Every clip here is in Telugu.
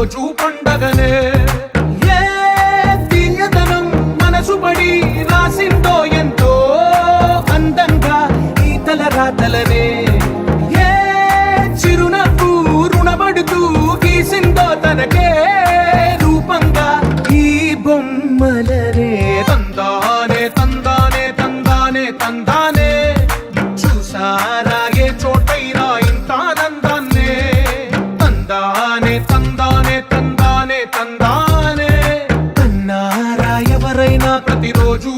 ప్రతిరోజు పండగనే. ఏ తీయదనం మనసు పడి రాసిందో ఎంతో అందంగా ఈ తలరాతలనే. ఏ చిరునవ్వు రుణపడుతూ గీసిందో తనకే రూపంగా ఈ బొమ్మలనే. తందానే తందానే తందానే తందానే చూసారా ఏ చోటైనా ఇంత ఆనందాన్నే. తందానే తందానే తందానే తందానే అన్నారా ఎవరైనా ప్రతిరోజు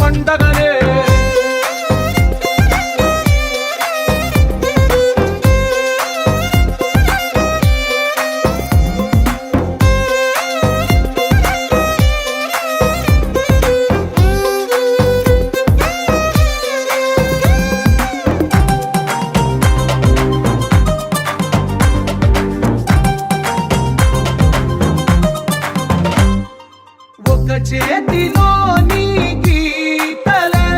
పండగనే. ఒక చేతిలో నీ గీతలే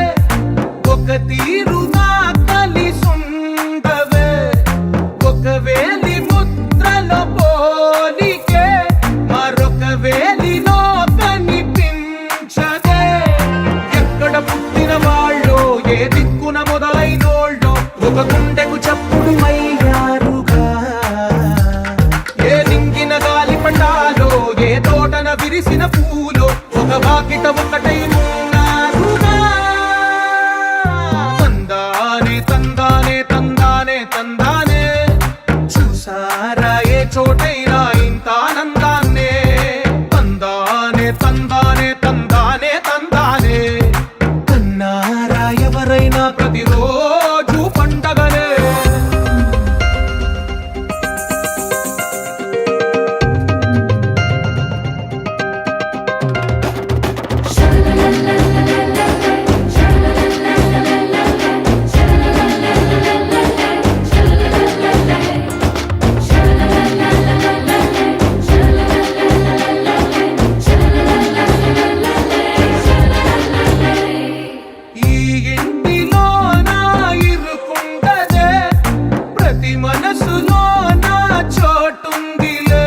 ఒక తీరుగా కలిసుండవే. ఒక వేలి ముద్రలో పోలికే మరొక వేలిలో కనిపించదే. ఎక్కడ పుట్టిన వాళ్ళో ఏ దిక్కున మొదలైనోళ్ళో ఒక గుండెకు చప్పుడు అయ్యారుగా. ఏ నింగిన గాలి పండాలో ఏ తోటన విరిసిన పూలో ఒక వాకిట ఒకటై ఉన్నారుగా. తందానే తందానే తందానే తందానే చూసారా ఏ చోటైనా ఇంత ఆనందాన్నే. తందానే తందానే తందానే తందానే అన్నారా ఎవరైనా ప్రతిరోజు పండగనే. ఈ ఇంటిలో నా ఇరుకుండదే ప్రతి మనసులో నా చోటుందిలే.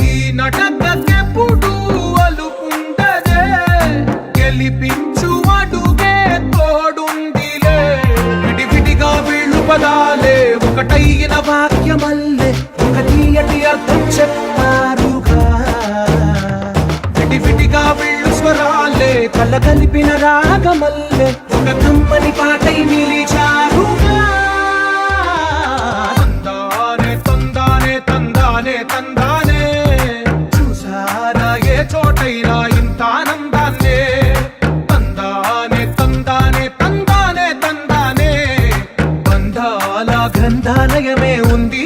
ఈ నటకెప్పుడు అలుకుండదే గెలిపించు అడుగే తోడుందిలే. విడివిడిగా వీళ్ళు పదాలే ఒకటైన వాక్యమల్లే ఒక తీయటి అర్థం చెప్పారుగా. విడివిడిగా వీళ్ళు స్వరాలే కళ్ళ కలిపిన రాగమల్లే ఒక కమ్మని పాటై నిలిచారుగా. తందానే తందానే తందానే తందానే చూసారా ఏ చోటైనా ఇంత ఆనందాన్నే. తందానే తందానే తందానే తందానే బంధాల గ్రంథాలయమే ఉంది